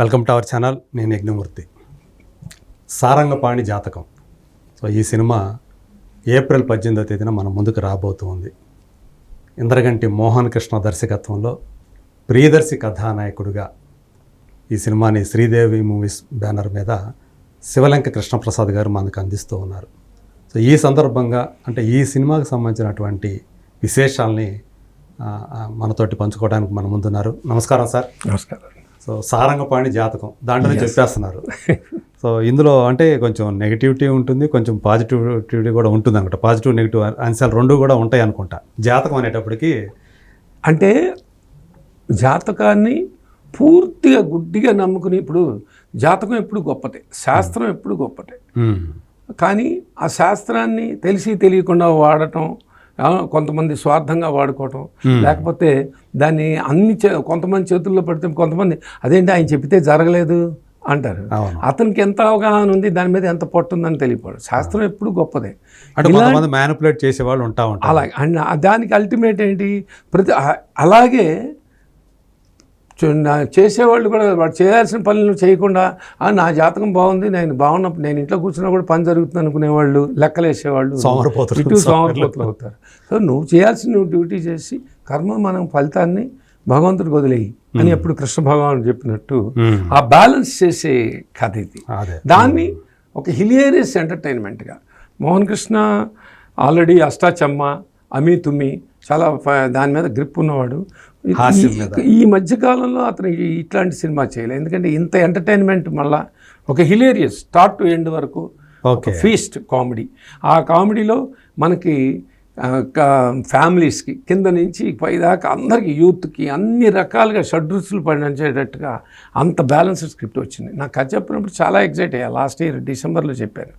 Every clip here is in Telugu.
Welcome to our channel. నేను యజ్ఞమూర్తి. సారంగపాణి జాతకం. సో ఈ సినిమా ఏప్రిల్ 18వ తేదీన మన ముందుకు రాబోతుంది. ఇంద్రగంటి మోహన్ కృష్ణ దర్శకత్వంలో ప్రియదర్శి కథానాయకుడిగా ఈ సినిమాని శ్రీదేవి మూవీస్ బ్యానర్ మీద శివలంక కృష్ణప్రసాద్ గారు మనకు అందిస్తూ ఉన్నారు. సో ఈ సందర్భంగా అంటే ఈ సినిమాకి సంబంధించినటువంటి విశేషాలని మనతోటి పంచుకోవడానికి మన ముందున్నారు. నమస్కారం సార్. నమస్కారం. సో సారంగపాణి జాతకం దాంట్లోనే చెప్పేస్తున్నారు. సో ఇందులో అంటే కొంచెం నెగిటివిటీ ఉంటుంది, కొంచెం పాజిటివిటీ కూడా ఉంటుంది అనుకుంటా. పాజిటివ్ నెగిటివ్ అంశాలు రెండు కూడా ఉంటాయి అనుకుంటా జాతకం అనేటప్పటికి. అంటే జాతకాన్ని పూర్తిగా గుడ్డిగా నమ్ముకుని, ఇప్పుడు జాతకం ఎప్పుడు గొప్పటే, శాస్త్రం ఎప్పుడు గొప్పటే. కానీ ఆ శాస్త్రాన్ని తెలిసి తెలియకుండా వాడటం, కొంతమంది స్వార్థంగా వాడుకోవటం, లేకపోతే దాన్ని కొంతమంది చేతుల్లో పడితే కొంతమంది అదేంటి ఆయన చెప్తే జరగలేదు అంటారు. అతనికి ఎంత అవగాహన ఉంది, దాని మీద ఎంత పట్టుందని తెలియపోడు. శాస్త్రం ఎప్పుడు గొప్పదే. అంటే మ్యానిపులేట్ చేసేవాళ్ళు ఉంటారు. అలాగే దానికి అల్టిమేట్ ఏంటి, అలాగే చేసేవాళ్ళు కూడా వాడు చేయాల్సిన పనులు చేయకుండా నా జాతకం బాగుంది, నేను బాగున్నప్పుడు నేను ఇంట్లో కూర్చున్నా కూడా పని జరుగుతుంది అనుకునేవాళ్ళు, లెక్కలేసేవాళ్ళు ఇటు సోమరిపోతులు అవుతారు. సో నువ్వు చేయాల్సిన డ్యూటీ చేసి కర్మ మనం ఫలితాన్ని భగవంతుడికి వదిలేయి అని ఎప్పుడు కృష్ణ భగవానుడు చెప్పినట్టు ఆ బ్యాలెన్స్ చేసే కథ ఇది. దాన్ని ఒక హిలేరియస్ ఎంటర్టైన్మెంట్గా మోహన్ కృష్ణ ఆల్రెడీ అష్టాచమ్మ, అమీ తుమ్మి చాలా దాని మీద గ్రిప్ ఉన్నవాడు. ఈ మధ్యకాలంలో అతను ఇట్లాంటి సినిమా చేయలేదు, ఎందుకంటే ఇంత ఎంటర్టైన్మెంట్ మళ్ళా ఒక హిలేరియస్ స్టార్ట్ టు ఎండ్ వరకు ఒక ఫీస్ట్ కామెడీ. ఆ కామెడీలో మనకి ఫ్యామిలీస్కి కింద నుంచి పైదాకా అందరికీ, యూత్కి అన్ని రకాలుగా షడ్రుచులు పండించేటట్టుగా అంత బ్యాలెన్స్డ్ స్క్రిప్ట్ వచ్చింది. నాకు కథ చెప్పినప్పుడు చాలా ఎగ్జైట్ అయ్యా. లాస్ట్ ఇయర్ డిసెంబర్లో చెప్పాను.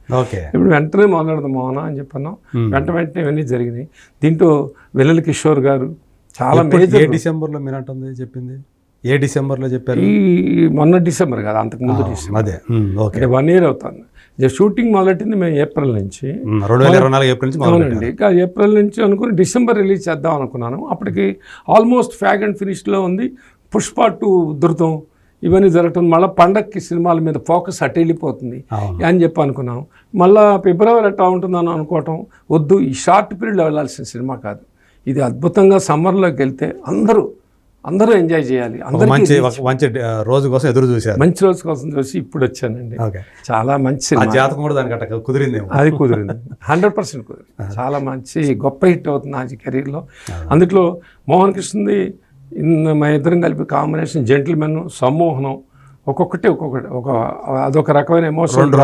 ఇప్పుడు వెంటనే మొదలెడదాం మోహన అని చెప్పాను. వెంటనే ఇవన్నీ జరిగినాయి. దీంట్లో వెన్నెల కిషోర్ గారు చాలా మేజర్. డిసెంబర్లో మీరు అంటుంది చెప్పింది ఏ డిసెంబర్లో చెప్పారు? మొన్న డిసెంబర్ కదా, అంతకుముందు డిసెంబర్. అదే 1 year అవుతుంది. షూటింగ్ మొదలెట్టింది మేము ఏప్రిల్ నుంచి, 2024 ఏప్రిల్ నుంచి. అవునండి, ఏప్రిల్ నుంచి అనుకుని డిసెంబర్ రిలీజ్ చేద్దాం అనుకున్నాను. అప్పటికి ఆల్మోస్ట్ ఫ్యాగ్ అండ్ ఫినిష్లో ఉంది. పుష్ప 2 ఉధృతం ఇవన్నీ జరగటం, మళ్ళీ పండగకి సినిమాల మీద ఫోకస్ అటు వెళ్ళిపోతుంది అని చెప్పి అనుకున్నాం. మళ్ళీ ఫిబ్రవరి ఎట్లా ఉంటుందని అనుకోవటం, వద్దు ఈ షార్ట్ పీరియడ్లో వెళ్ళాల్సిన సినిమా కాదు, ఇది అద్భుతంగా సమ్మర్లోకి వెళ్తే అందరూ ఎంజాయ్ చేయాలి, మంచి రోజు కోసం ఎదురు చూశారు. మంచి రోజు కోసం చూసి ఇప్పుడు వచ్చానండి. చాలా మంచి జాతకం కూడా దానికి కుదిరింది. అది కుదిరింది, 100% కుదిరింది. చాలా మంచి గొప్ప హిట్ అవుతుంది నా కెరీర్లో. అందులో మోహన్ కృష్ణది మా ఇద్దరం కలిపి కాంబినేషన్ జెంటిల్మెన్, సమ్మోహనం, ఒక్కొక్కటి అదొక రకమైన ఎమోషన్.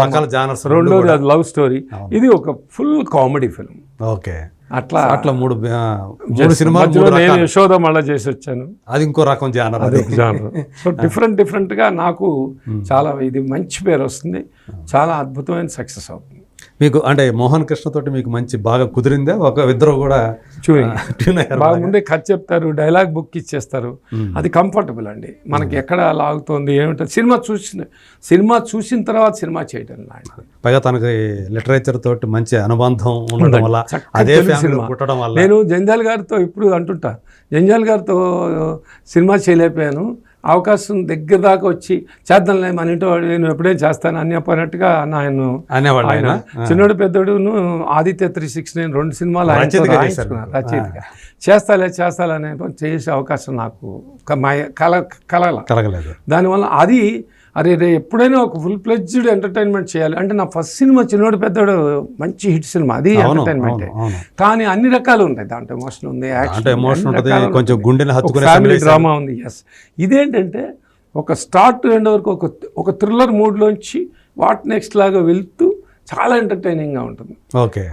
రెండోది అది లవ్ స్టోరీ, ఇది ఒక ఫుల్ కామెడీ ఫిల్మ్. అట్లా మూడు సినిమాలు నేను యశోద మళ్ళా చేసి వచ్చాను. అది ఇంకో రకం జానర్. సో డిఫరెంట్గా నాకు చాలా ఇది మంచి పేరు వస్తుంది, చాలా అద్భుతమైన సక్సెస్ అవుతుంది. మీకు అంటే మోహన్ కృష్ణ తోటి మీకు మంచి బాగా కుదిరిందా? ఇద్దరు కూడా బాగా ముందే కథ చెప్తారు, డైలాగ్ బుక్ ఇచ్చేస్తారు. అది కంఫర్టబుల్ అండి. మనకి ఎక్కడ లాగుతుంది ఏమిటో సినిమా చూసిన తర్వాత సినిమా చేయటం. పైగా తనకి లిటరేచర్ తోటి మంచి అనుబంధం ఉండడం వల్ల, అదే పుట్టడం వల్ల. నేను జంజాల్ గారితో ఇప్పుడు అంటుంటా, జంజాల్ గారితో సినిమా చేయలేకపోయాను, అవకాశం దగ్గర దాకా వచ్చి చేద్దాంలే మన ఇంట్లో నేను ఎప్పుడే చేస్తాను అని చెప్పినట్టుగా ఆయన చిన్నోడు పెద్దోడును ఆదిత్య 369 2 సినిమాలు రచయితగా చేస్తాలనే చేసే అవకాశం నాకు కలగలేదు. దానివల్ల అది రే ఎప్పుడైనా ఒక ఫుల్ ప్లెడ్జ్డ్ ఎంటర్టైన్మెంట్ చేయాలి అంటే, నా ఫస్ట్ సినిమా చిన్నోడు పెద్దోడు మంచి హిట్ సినిమా, అది ఎంటర్టైన్మెంటే. కానీ అన్ని రకాలు ఉంటాయి దాంట్లో. ఎమోషన్ ఉంది, ఫ్యామిలీ డ్రామా ఉంది. ఎస్, ఇదేంటంటే ఒక స్టార్ట్ టు ఎండ్ వరకు ఒక థ్రిల్లర్ మూడ్లోంచి వాట్ నెక్స్ట్ లాగా వెళ్తూ చాలా ఎంటర్టైనింగ్గా ఉంటుంది.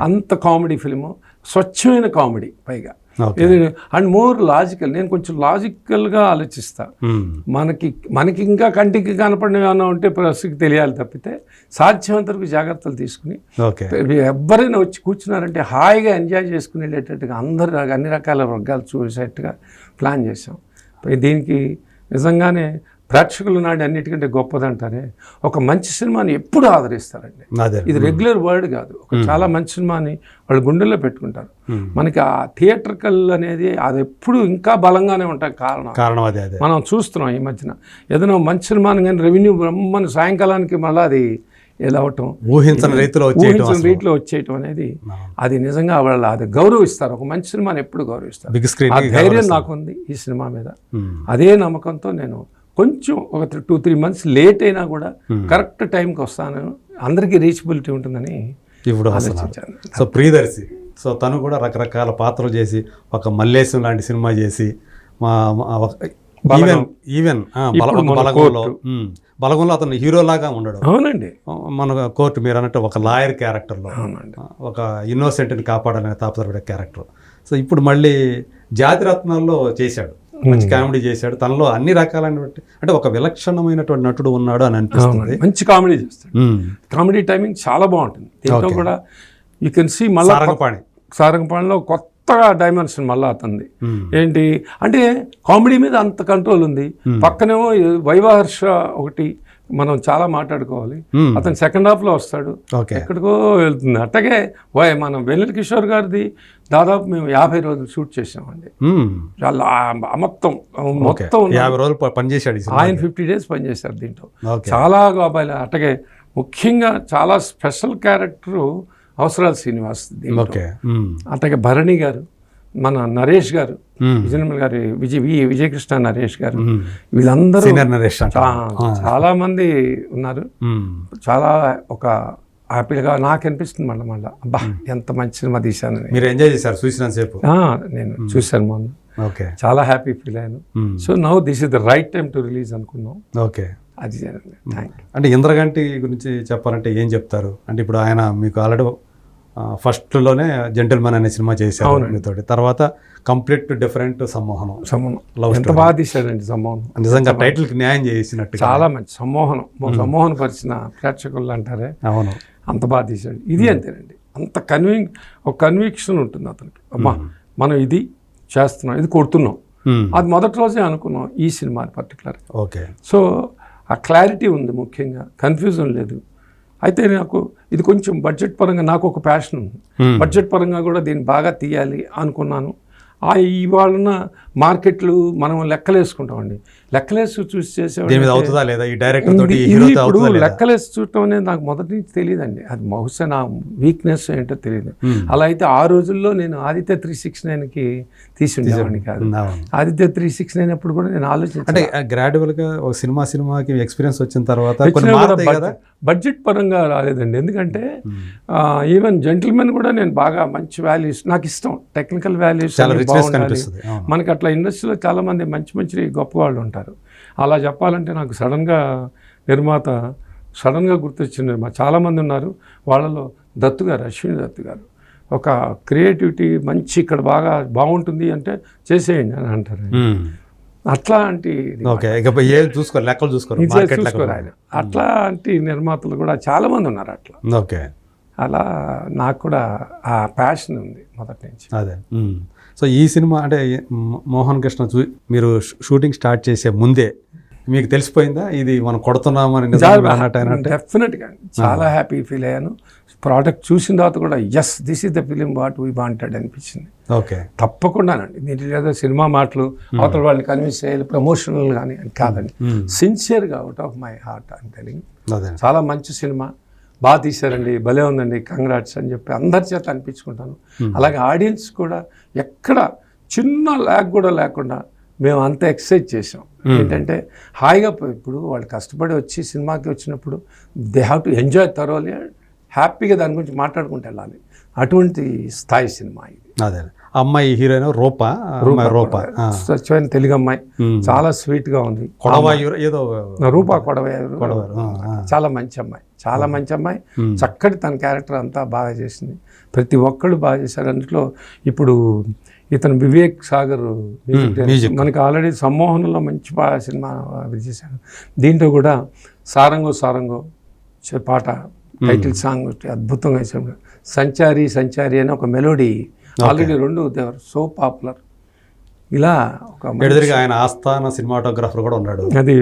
అంత కామెడీ ఫిల్ము, స్వచ్ఛమైన కామెడీ పైగా. And more logical. నేను కొంచెం లాజికల్గా ఆలోచిస్తా. మనకి ఇంకా కంటికి కనపడినవి ఏమైనా ఉంటే ప్రస్తుతం తెలియాలి తప్పితే, సాధ్యమంత వరకు జాగ్రత్తలు తీసుకుని ఎవరైనా వచ్చి కూర్చున్నారంటే హాయిగా ఎంజాయ్ చేసుకుని వెళ్ళేటట్టుగా అందరూ అన్ని రకాల వర్గాలు చూసేట్టుగా ప్లాన్ చేసాం. దీనికి నిజంగానే ప్రేక్షకుల నాడి అన్నిటికంటే గొప్పదంటారే, ఒక మంచి సినిమాని ఎప్పుడు ఆదరిస్తారండి. అదే ఇది రెగ్యులర్ వర్డ్ కాదు, ఒక చాలా మంచి సినిమాని వాళ్ళు గుండెల్లో పెట్టుకుంటారు. మనకి ఆ థియేట్రికల్ అనేది అది ఎప్పుడు ఇంకా బలంగానే ఉంటాయి. కారణం అదే మనం చూస్తున్నాం ఈ మధ్యన ఏదైనా మంచి సినిమాని కానీ రెవెన్యూ బ్రహ్మని సాయంకాలానికి మళ్ళీ అది ఎలా అవటం, ఊహించని రీతిలో వచ్చేయటం అనేది అది నిజంగా వాళ్ళు అది గౌరవిస్తారు. ఒక మంచి సినిమాని ఎప్పుడు గౌరవిస్తారు. బిగ్ స్క్రీన్ ఆ ధైర్యం నాకుంది ఈ సినిమా మీద. అదే నమ్మకంతో నేను కొంచెం ఒక 2-3 months లేట్ అయినా కూడా కరెక్ట్ టైంకి వస్తాను, అందరికీ రీచబిలిటీ ఉంటుందని ఇప్పుడు ఆలోచించాను. సో ప్రియదర్శి, సో తను కూడా రకరకాల పాత్రలు చేసి ఒక మల్లేశం లాంటి సినిమా చేసి ఈవెన్ బలగంలో అతను హీరోలాగా ఉండడు. అవునండి. మన కోర్టు మీరు అన్నట్టు ఒక లాయర్ క్యారెక్టర్లో ఒక ఇన్నోసెంట్ని కాపాడాలనే తాపత్రపడే క్యారెక్టర్. సో ఇప్పుడు మళ్ళీ జాతిరత్నాల్లో చేశాడు, మంచి కామెడీ చేశాడు. తనలో అన్ని రకాలైనటువంటి అంటే ఒక విలక్షణమైనటువంటి నటుడు ఉన్నాడు అని అనిపిస్తుంది. మంచి కామెడీ చేస్తాడు. కామెడీ టైమింగ్ చాలా బాగుంటుంది. దీంట్లో కూడా యూ కెన్ సీ మళ్ళీ సారంగపాణిలో కొత్తగా డైమెన్షన్ మళ్ళీ అతనిది. ఏంటి అంటే కామెడీ మీద అంత కంట్రోల్ ఉంది. పక్కనేమో వైవాహర్ష ఒకటి మనం చాలా మాట్లాడుకోవాలి. అతను సెకండ్ హాఫ్లో వస్తాడు, ఎక్కడికో వెళ్తుంది. అట్టగే మనం వెన్నెల కిషోర్ గారిది దాదాపు మేము 50 రోజులు షూట్ చేసామండి. చాలా మొత్తం 50 రోజులు పనిచేశాడు ఆయన. 50 days పనిచేశారు దీంట్లో. చాలా అబ్బాయిలు. అట్టగే ముఖ్యంగా చాలా స్పెషల్ క్యారెక్టరు అవసరాలు శ్రీనివాస్. అట్టగే భరణి గారు, మన నరేష్ గారు, విజయనిర్మల్ గారి విజయకృష్ణ నరేష్ గారు, వీళ్ళందరూ చాలా మంది ఉన్నారు. చాలా ఒక హ్యాపీగా నాకు అనిపిస్తుంది మళ్ళీ అబ్బా ఎంత మంచి సినిమా తీశానని. మీరు ఎంజాయ్ చేశారు చూసినంతసేపు? నేను చూశాను మొన్న, చాలా హ్యాపీ ఫీల్ అయ్యాను. So now this is the right time to release అనుకున్నాం. ఓకే, అది అంటే ఇంద్రగంటి గురించి చెప్పాలంటే ఏం చెప్తారు? అంటే ఇప్పుడు ఆయన మీకు ఆల్రెడీ ఫస్ట్లోనే జెంటిల్మెన్ అనే సినిమా చేశారు మీతో, తర్వాత కంప్లీట్ డిఫరెంట్ సమ్మోహనం. ఎంత బాగా తీశాడండి సమ్మోహనం. నిజంగా టైటిల్కి న్యాయం చేసినట్టు చాలా మంచి సమ్మోహనం పరిచిన ప్రేక్షకులు అంటారే, అవును, అంత బాగా తీశాడు. ఇది అంతేనండి, అంత ఒక కన్విక్షన్ ఉంటుంది అతనికి. అమ్మా మనం ఇది చేస్తున్నాం, ఇది కొడుతున్నాం. అది మొదటి రోజే అనుకున్నాం ఈ సినిమా పర్టికులర్. ఓకే, సో ఆ క్లారిటీ ఉంది, ముఖ్యంగా కన్ఫ్యూజన్ లేదు. అయితే నాకు ఇది కొంచెం బడ్జెట్ పరంగా నాకు ఒక ప్యాషన్ ఉంది. బడ్జెట్ పరంగా కూడా దీన్ని బాగా తీయాలి అనుకున్నాను. ఇవాళ మార్కెట్లు మనం లెక్కలేసుకుంటామండి, లెక్కలేసి చూసి చేసేవాళ్ళు. ఇప్పుడు లెక్కలేసి చూడటం అనేది నాకు మొదటి నుంచి తెలియదండి. అది బహుశా నా వీక్నెస్ ఏంటో తెలియదు. అలా అయితే ఆ రోజుల్లో నేను ఆదిత్య 369కి తీసి ఉండేవాడిని కాదు. ఆదిత్య 369 అప్పుడు కూడా నేను ఆలోచించాను. అంటే గ్రాడ్యువల్గా ఒక సినిమాకి ఎక్స్పీరియన్స్ వచ్చిన తర్వాత బడ్జెట్ పరంగా రాలేదండి. ఎందుకంటే ఈవెన్ జెంటిల్మెన్ కూడా నేను బాగా మంచి వాల్యూస్, నాకు ఇష్టం టెక్నికల్ వాల్యూస్ బాగుండాలి. మనకి అట్లా ఇండస్ట్రీలో చాలా మంది మంచి గొప్ప వాళ్ళు ఉంటారు. అలా చెప్పాలంటే నాకు నిర్మాత సడన్గా గుర్తొచ్చింది. చాలామంది ఉన్నారు, వాళ్ళలో దత్తు గారు, అశ్విని దత్తు గారు, ఒక క్రియేటివిటీ మంచి ఇక్కడ బాగుంటుంది అంటే చేసేయండి అని అంటారు. అట్లాంటి ఆయన అట్లాంటి నిర్మాతలు కూడా చాలామంది ఉన్నారు అట్లా. ఓకే, అలా నాకు కూడా ఆ ప్యాషన్ ఉంది మొదటి నుంచి. అదే. సో ఈ సినిమా అంటే మోహన్ కృష్ణ మీరు షూటింగ్ స్టార్ట్ చేసే ముందే మీకు తెలిసిపోయిందా ఇది మనం కొడుతున్నామని? డెఫినెట్గా చాలా హ్యాపీ ఫీల్ అయ్యాను. ప్రోడక్ట్ చూసిన తర్వాత కూడా yes this is the film what we wanted అనిపించింది. ఓకే, తప్పకుండానండి. మీరు ఏదో సినిమా మాటలు అవతల వాళ్ళని కన్విన్స్ చేయాలి, ప్రమోషనల్ కానీ కాదండి, సిన్సియర్గా అవుట్ ఆఫ్ మై హార్ట్ అని తెలియదు. చాలా మంచి సినిమా, బాగా తీశారండి, భలే ఉందండి, కంగ్రాట్స్ అని చెప్పి అందరి చేత అనిపించుకుంటాను. అలాగే ఆడియన్స్ కూడా ఎక్కడ చిన్న ల్యాగ్ కూడా లేకుండా మేము అంత ఎక్సైజ్ చేసాం. ఏంటంటే హాయిగా ఇప్పుడు వాళ్ళు కష్టపడి వచ్చి సినిమాకి వచ్చినప్పుడు they have to enjoy thoroughly, హ్యాపీగా దాని గురించి మాట్లాడుకుంటూ వెళ్ళాలి. అటువంటి స్థాయి సినిమా ఇది. అదే అమ్మాయి హీరోయిన్ రూపా స్వచ్ఛమైన తెలుగు అమ్మాయి, చాలా స్వీట్గా ఉంది. రూపా కొడవయ్యారు, చాలా మంచి అమ్మాయి, చాలా మంచి అమ్మాయి. చక్కటి తన క్యారెక్టర్ అంతా బాగా చేసింది. ప్రతి ఒక్కళ్ళు బాగా చేశారు. అందులో ఇప్పుడు ఇతను వివేక్ సాగర్ మనకి ఆల్రెడీ సమ్మోహనంలో మంచి సినిమా చేశాడు. దీంట్లో కూడా సారంగో పాట టైటిల్ సాంగ్ అద్భుతంగా వేసాడు. సంచారి అని ఒక మెలోడీ ఆల్రెడీ 2 దేవర్ సో పాపులర్. ఇలా ఒక ఎదురుగా ఆయన ఆస్థాన సినిమాటోగ్రాఫర్ కూడా ఉన్నాడు. అది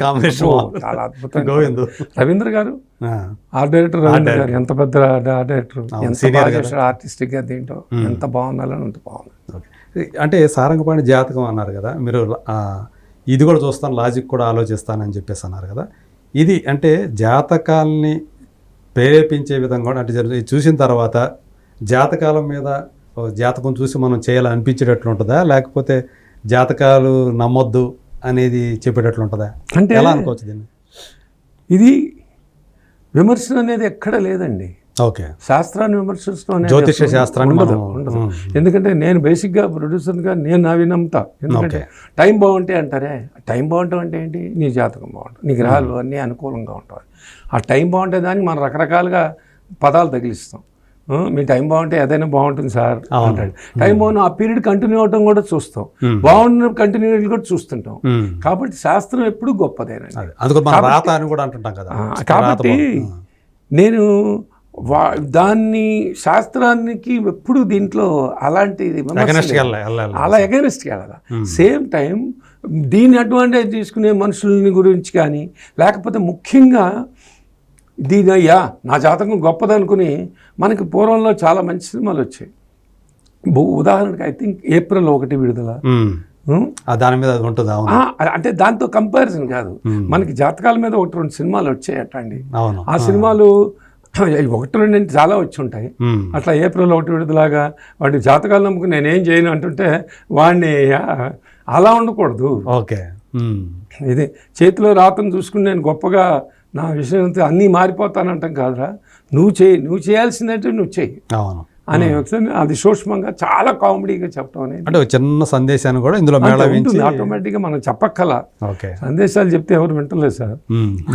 కాంబినేషన్ చాలా అద్భుతం. గోవింద్ రవీంద్ర గారు ఆర్ట్ డైరెక్టర్, రవీంద్ర గారు ఎంత పెద్ద ఆర్ట్ డైరెక్టర్, ఎంత బాగా ఆర్టిస్టిక్ గా దీంట్లో ఎంత బాగుండాలని అంత బాగుంది. అంటే సారంగపాణి జాతకం అన్నారు కదా మీరు, ఇది కూడా చూస్తాను, లాజిక్ కూడా ఆలోచిస్తానని చెప్పేసి అన్నారు కదా. ఇది అంటే జాతకాల్ని ప్రేరేపించే విధంగా కూడా అంటే జరుగుతుంది. చూసిన తర్వాత జాతకాల మీద జాతకం చూసి మనం చేయాలనిపించేటట్లు ఉంటుందా, లేకపోతే జాతకాలు నమ్మొద్దు అనేది చెప్పేటట్లు ఉంటుందా, అంటే ఎలా అనుకోవచ్చు దీన్ని? ఇది విమర్శన అనేది ఎక్కడ లేదండి. ఓకే, శాస్త్రాన్ని విమర్శించడం జ్యోతిష శాస్త్రాన్ని ఉండదు. ఎందుకంటే నేను బేసిక్గా ప్రొడ్యూసర్గా నేను అవి నమ్ముతా. ఎందుకంటే టైం బాగుంటే అంటారే, టైం బాగుంటాం అంటే ఏంటి, నీ జాతకం బాగుంటుంది, నీ గ్రహాలు అన్నీ అనుకూలంగా ఉంటాయి. ఆ టైం బాగుంటే దానికి మనం రకరకాలుగా పదాలు తగిలిస్తాం. మీ టైం బాగుంటే ఏదైనా బాగుంటుంది సార్ అంటాడు. టైం బాగున్న ఆ పీరియడ్ కంటిన్యూ అవటం కూడా చూస్తాం, బాగున్న కంటిన్యూటీ కూడా చూస్తుంటాం. కాబట్టి శాస్త్రం ఎప్పుడు గొప్పదేనండి. కాబట్టి నేను దాన్ని శాస్త్రానికి ఎప్పుడు దీంట్లో అలాంటిది అలా ఎగైనెస్ట్కి వెళ్ళాలి. సేమ్ టైం దీన్ని అడ్వాంటేజ్ తీసుకునే మనుషులని గురించి కానీ, లేకపోతే ముఖ్యంగా దీని అయ్యా నా జాతకం గొప్పదనుకుని మనకి పూర్వంలో చాలా మంచి సినిమాలు వచ్చాయి. ఉదాహరణకి ఐ థింక్ ఏప్రిల్ 1 విడుదల, దాని మీద ఉంటుంది. అంటే దాంతో కంపారిజన్ కాదు, మనకి జాతకాల మీద 1-2 సినిమాలు వచ్చాయి అట్టండి. ఆ సినిమాలు 1-2 చాలా వచ్చి ఉంటాయి. అట్లా ఏప్రిల్ 1 విడుదలాగా వాడి జాతకాలు నమ్ముకుని నేనేం చేయను అంటుంటే వాడిని అలా ఉండకూడదు. ఓకే, ఇది చేతిలో రాతను చూసుకుని నేను గొప్పగా నా విషయం అన్నీ మారిపోతానంటాం కాదురా, నువ్వు చేయాల్సిందంటే నువ్వు చెయ్యి అనే అది సూక్ష్మంగా చాలా కామెడీగా చెప్పడం అనేది. అంటే చిన్న సందేశాన్ని కూడా ఇందులో ఆటోమేటిక్గా మనం చెప్పక్కల. సందేశాలు చెప్తే ఎవరు వింటలేదు సార్,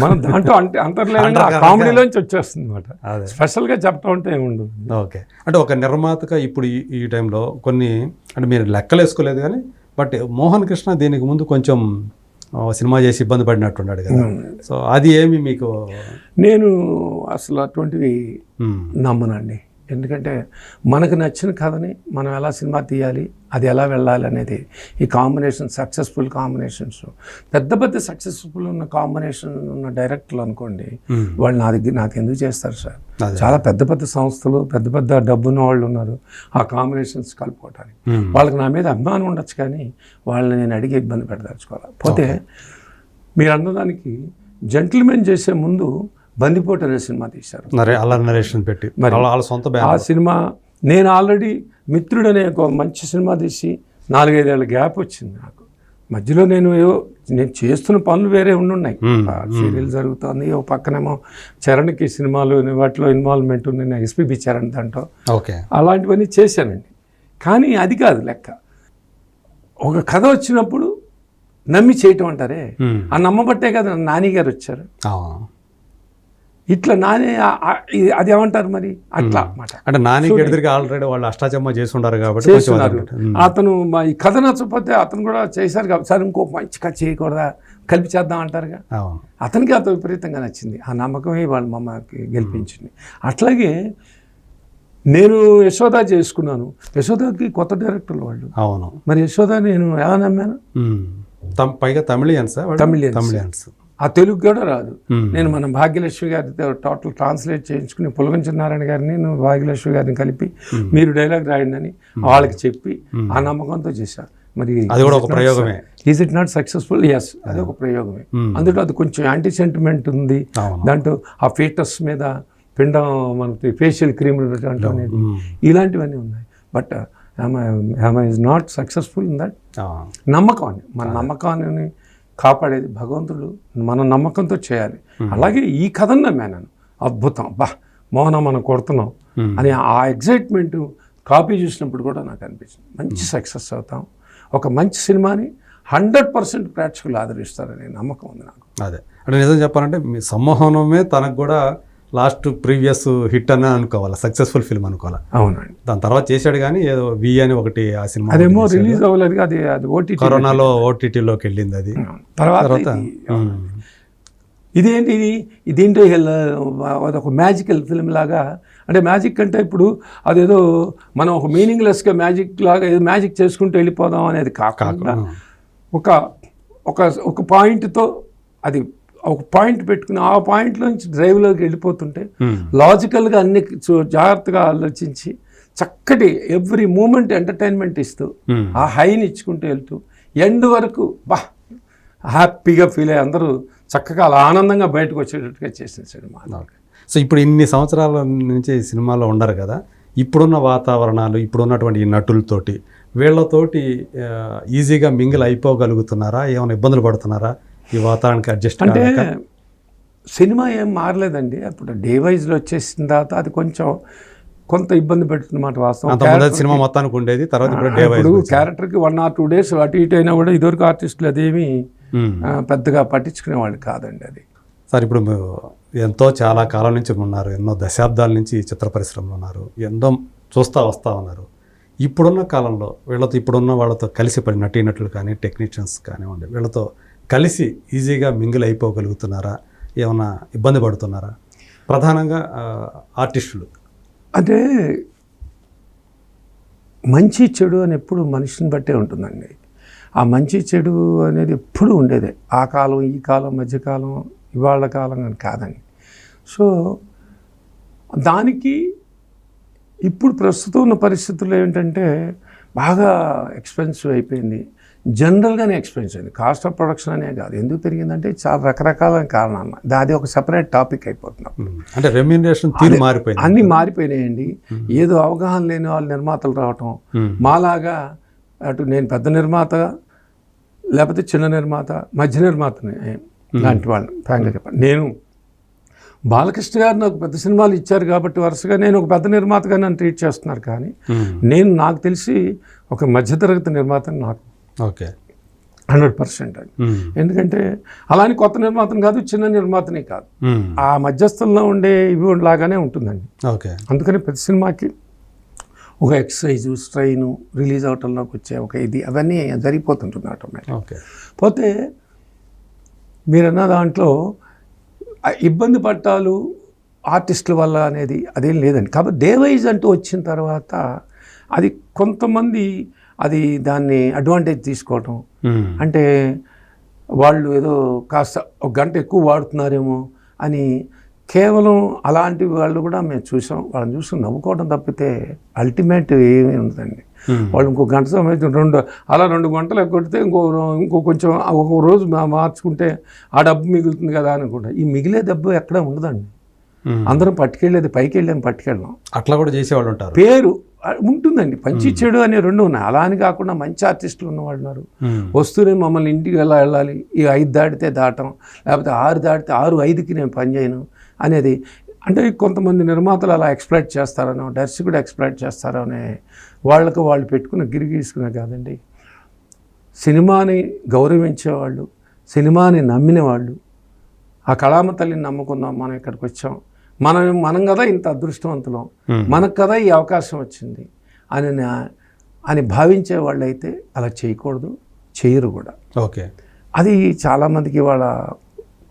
మనం దాంట్లో అంటే అంతర్లేదంగా ఆ కామెడీలోంచి వచ్చేస్తుంది అనమాట. స్పెషల్గా చెప్పడం అంటే ఏముండదు. ఓకే, అంటే ఒక నిర్మాతగా ఇప్పుడు ఈ టైంలో కొన్ని అంటే మీరు లెక్కలు వేసుకోలేదు కానీ, బట్ మోహన్ కృష్ణ దీనికి ముందు కొంచెం సినిమా చేసి ఇబ్బంది పడినట్టున్నాడు కదా. సో అది ఏమి మీకు? నేను అసలు అటువంటివి నమ్మనండి. ఎందుకంటే మనకు నచ్చిన కథని మనం ఎలా సినిమా తీయాలి, అది ఎలా వెళ్ళాలి అనేది ఈ కాంబినేషన్, సక్సెస్ఫుల్ కాంబినేషన్స్, పెద్ద సక్సెస్ఫుల్ ఉన్న కాంబినేషన్ ఉన్న డైరెక్టర్లు అనుకోండి, వాళ్ళు నాకు ఎందుకు చేస్తారు సార్? చాలా పెద్ద సంస్థలు, పెద్ద డబ్బున్న వాళ్ళు ఉన్నారు ఆ కాంబినేషన్స్ కలుపుకోవటానికి. వాళ్ళకి నా మీద అభిమానం ఉండొచ్చు కానీ వాళ్ళని నేను అడిగి ఇబ్బంది పెట్టదలుచుకోవాలి. పోతే మీరు అన్నదానికి జెంటిల్మెన్ చేసే ముందు బందిపోటు అనే సినిమా తీశారు, పెట్టి ఆ సినిమా నేను ఆల్రెడీ మిత్రుడు అనే ఒక మంచి సినిమా తీసి 4-5 ఏళ్ళ గ్యాప్ వచ్చింది నాకు. మధ్యలో నేను చేస్తున్న పనులు వేరే ఉన్నాయి, సీరియల్ జరుగుతుంది, ఓ పక్కనేమో చరణ్కి సినిమాలు వాటిలో ఇన్వాల్వ్మెంట్ ఉంది, నేను ఎస్పీబీ చరణ్ దాంట్లో అలాంటివన్నీ చేశానండి. కానీ అది కాదు లెక్క. ఒక కథ వచ్చినప్పుడు నమ్మి చేయటం అంటారే, ఆ నమ్మబట్టే కదా నాని గారు వచ్చారు. ఇట్లా నాని అది ఏమంటారు మరి అట్లా మాట. అంటే నాని ఆల్రెడీ వాళ్ళు అష్టాచమ్మ చేస్తున్నారు కాబట్టి చేస్తున్నారు. అతను ఈ కథ నచ్చకపోతే అతను కూడా చేశారు కాబట్టి సార్ ఇంకో మంచి కథ చేయకూడదా, కలిపి చేద్దాం అంటారుగా. అతనికి అంత విపరీతంగా నచ్చింది, ఆ నమ్మకమే వాళ్ళ మమ్మకి గెలిపించింది. అట్లాగే నేను యశోద చేసుకున్నాను, యశోదకి కొత్త డైరెక్టర్లు వాళ్ళు. అవును, మరి యశోద నేను ఎలా నమ్మాను? పైగా తమిళియన్స్, ఆ తెలుగు కూడా రాదు. నేను మన భాగ్యలక్ష్మి గారితో టోటల్ ట్రాన్స్లేట్ చేయించుకుని పులగంచి నారాయణ గారిని, భాగ్యలక్ష్మి గారిని కలిపి మీరు డైలాగ్ రాయండి అని వాళ్ళకి చెప్పి ఆ నమ్మకంతో చేశారు. మరి is it not successful? Yes, అది ఒక ప్రయోగమే. అందులో అది కొంచెం యాంటీ సెంటిమెంట్ ఉంది దాంట్లో. ఆ ఫీటస్ మీద పిండం మనకి ఫేషియల్ క్రీమ్ అనేది ఇలాంటివన్నీ ఉన్నాయి. But is not successful in that. నమ్మకం అని, మన నమ్మకాన్ని కాపాడేది భగవంతుడు, మన నమ్మకంతో చేయాలి. అలాగే ఈ కథను నమ్మాను, అద్భుతం, మోహన మనం కొడుతున్నాం అని ఆ ఎగ్జైట్మెంట్ కాపీ చూసినప్పుడు కూడా నాకు అనిపించింది మంచి సక్సెస్ అవుతాం, ఒక మంచి సినిమాని 100% ప్రేక్షకులు ఆదరిస్తారనే నమ్మకం ఉంది నాకు. అదే అంటే నిజం చెప్పాలంటే మీ సమ్మోహనమే తనకు కూడా లాస్ట్ ప్రీవియస్ హిట్ అని అనుకోవాలి, సక్సెస్ఫుల్ ఫిల్మ్ అనుకోవాలి. అవునండి, దాని తర్వాత చేశాడు కానీ ఏదో వి అని ఒకటి ఆ సినిమా అదేమో రిలీజ్ అవ్వలేదు, అది ఓటీటీ, కరోనాలో ఓటీటీలోకి వెళ్ళింది. అది తర్వాత ఇదేంటి దీంట్లో అదొక మ్యాజికల్ ఫిల్మ్ లాగా, అంటే మ్యాజిక్ అంటే ఇప్పుడు అదేదో మనం ఒక మీనింగ్లెస్గా మ్యాజిక్ లాగా ఏదో మ్యాజిక్ చేసుకుంటూ వెళ్ళిపోదాం అనేది కాకుండా ఒక ఒక ఒక పాయింట్తో అది ఒక పాయింట్ పెట్టుకుని ఆ పాయింట్లోంచి డ్రైవ్లోకి వెళ్ళిపోతుంటే లాజికల్గా అన్ని జాగ్రత్తగా ఆలోచించి చక్కటి ఎవ్రీ మూమెంట్ ఎంటర్టైన్మెంట్ ఇస్తూ ఆ హైని ఇచ్చుకుంటూ వెళ్తూ ఎండ్ వరకు హ్యాపీగా ఫీల్ అయ్యి అందరూ చక్కగా అలా ఆనందంగా బయటకు వచ్చేటట్టుగా చేసిన సినిమా. సో ఇప్పుడు ఇన్ని సంవత్సరాల నుంచి ఈ సినిమాలో ఉండరు కదా, ఇప్పుడున్న వాతావరణాలు ఇప్పుడున్నటువంటి ఈ నటులతోటి వీళ్ళతోటి ఈజీగా మింగిల్ అయిపోగలుగుతున్నారా, ఏమైనా ఇబ్బందులు పడుతున్నారా ఈ వాతావరణానికి అడ్జస్ట్? అంటే సినిమా ఏం మారలేదండి, అప్పుడు డే వైజ్లో వచ్చేసిన తర్వాత అది కొంత ఇబ్బంది పెడుతున్నమాట వాస్తవం. సినిమా మొత్తానికి ఉండేది, తర్వాత ఇప్పుడు డే వైజ్ క్యారెక్టర్కి 1 or 2 days అటు ఇటు అయినా కూడా ఇదివరకు ఆర్టిస్టులు అదేమి పెద్దగా పట్టించుకునేవాళ్ళు కాదండి. అది సార్ ఇప్పుడు ఎంతో చాలా కాలం నుంచి ఉన్నారు, ఎన్నో దశాబ్దాల నుంచి ఈ చిత్ర పరిశ్రమలో ఉన్నారు, ఎంతో వస్తా ఉన్నారు. ఇప్పుడున్న కాలంలో వీళ్ళతో ఇప్పుడున్న వాళ్ళతో కలిసి పడి నటీనటులు కానీ టెక్నీషియన్స్ కానివ్వండి, వీళ్ళతో కలిసి ఈజీగా మింగిల్ అయిపోగలుగుతున్నారా, ఏమైనా ఇబ్బంది పడుతున్నారా? ప్రధానంగా ఆర్టిస్టులు అంటే మంచి చెడు అని ఎప్పుడు మనిషిని బట్టే ఉంటుందండి. ఆ మంచి చెడు అనేది ఎప్పుడు ఉండేదే, ఆ కాలం ఈ కాలం మధ్యకాలం ఇవాళ కాలం అని కాదండి. సో దానికి ఇప్పుడు ప్రస్తుతం ఉన్న పరిస్థితుల్లో ఏంటంటే బాగా ఎక్స్పెన్సివ్ అయిపోయింది, జనరల్గానే ఎక్స్పెన్సివ్ అయింది. కాస్ట్ ఆఫ్ ప్రొడక్షన్ అనే కాదు, ఎందుకు పెరిగిందంటే చాలా రకరకాల కారణాలు, అది ఒక సెపరేట్ టాపిక్ అయిపోతున్నాం. అంటే రెమ్యూనరేషన్ తీరు మారిపోయింది, అన్నీ మారిపోయినాయండి. ఏదో అవగాహన లేని వాళ్ళు నిర్మాతలు రావటం, మాలాగా అటు నేను పెద్ద నిర్మాత లేకపోతే చిన్న నిర్మాత మధ్య నిర్మాతని లాంటి వాళ్ళు ఫ్రాంక్గా చెప్పండి. నేను బాలకృష్ణ గారు నాకు పెద్ద సినిమాలు ఇచ్చారు కాబట్టి వరుసగా నేను ఒక పెద్ద నిర్మాతగా నన్ను ట్రీట్ చేస్తున్నారు, కానీ నేను నాకు తెలిసి ఒక మధ్యతరగతి నిర్మాతని నాకు ఓకే 100% అండి. ఎందుకంటే అలానే కొత్త నిర్మాతని కాదు, చిన్న నిర్మాతని కాదు, ఆ మధ్యస్థంలో ఉండే ఇవి లాగానే ఉంటుందండి. ఓకే, అందుకని ప్రతి సినిమాకి ఒక ఎక్సర్సైజు స్ట్రైను రిలీజ్ అవటంలోకి వచ్చే ఒక ఇది అవన్నీ జరిగిపోతుంటుంది ఆటోమేటిక్. ఓకే, పోతే మీరన్న దాంట్లో ఇబ్బంది పట్టాలు ఆర్టిస్టుల వల్ల అనేది అదేం లేదండి. కాబట్టి డే వైజ్ అంటూ వచ్చిన తర్వాత అది కొంతమంది అది దాన్ని అడ్వాంటేజ్ తీసుకోవటం, అంటే వాళ్ళు ఏదో కాస్త ఒక గంట ఎక్కువ వాడుతున్నారేమో అని కేవలం అలాంటి వాళ్ళు కూడా మేము చూసాం. వాళ్ళని చూసి నవ్వుకోవడం తప్పితే అల్టిమేట్ ఏమీ ఉండదండి. వాళ్ళు ఇంకో గంట సమయం 2 గంటలు ఎక్కొడితే ఇంకో కొంచెం ఒక రోజు మార్చుకుంటే ఆ డబ్బు మిగులుతుంది కదా అనుకుంటా. ఈ మిగిలే డబ్బు ఎక్కడ ఉండదండి. అందరం పట్టుకెళ్ళేది పైకి వెళ్ళాము పట్టుకెళ్ళాం, అట్లా కూడా చేసేవాళ్ళు ఉంటారు. పేరు ఉంటుందండి, మంచి చెడు అనే 2 ఉన్నాయి. అలా అని కాకుండా మంచి ఆర్టిస్టులు ఉన్నవాళ్ళు ఉన్నారు. వస్తూనే మమ్మల్ని ఇంటికి ఎలా వెళ్ళాలి, ఈ 5 దాటితే దాటం, లేకపోతే 6 దాటితే 6:05కి నేను పని చేయను అనేది. అంటే కొంతమంది నిర్మాతలు అలా ఎక్స్ప్లైట్ చేస్తారనో, దర్శకుడు ఎక్స్ప్లైట్ చేస్తారో అనే వాళ్ళకు వాళ్ళు పెట్టుకున్న గిరిగీసుకునే కాదండి. సినిమాని గౌరవించేవాళ్ళు, సినిమాని నమ్మిన వాళ్ళు, ఆ కళామ తల్లిని నమ్ముకుందాం, మనం ఇక్కడికి వచ్చాం, మనం కదా ఇంత అదృష్టవంతులం, మనకు కదా ఈ అవకాశం వచ్చింది అని భావించే వాళ్ళు అయితే అలా చేయకూడదు, చేయరు కూడా. ఓకే, అది చాలామందికి ఇవాళ